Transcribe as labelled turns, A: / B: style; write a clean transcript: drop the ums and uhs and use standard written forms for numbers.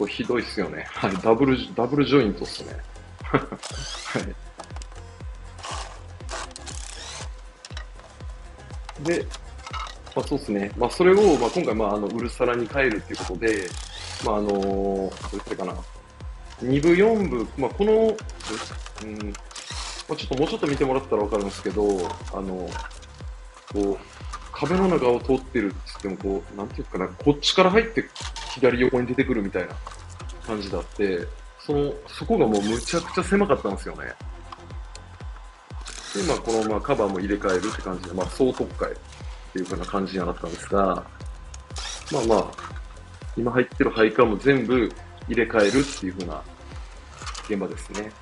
A: これひどいっすよね。はい。ダブルジョイントっすね。はい。で、そうですね。それを、今回、うるさらに変えるっていうことで、どれかな。2部、4部、この、ちょっともうちょっと見てもらったらわかるんですけど、こう、壁の中を通ってるって言っても、なんていうかな、こっちから入って左横に出てくるみたいな感じだって、そこがもうむちゃくちゃ狭かったんですよね。で、このカバーも入れ替えるって感じで、総特化っていう風な感じにはなったんですが、今入ってる配管も全部入れ替えるっていう風な現場ですね。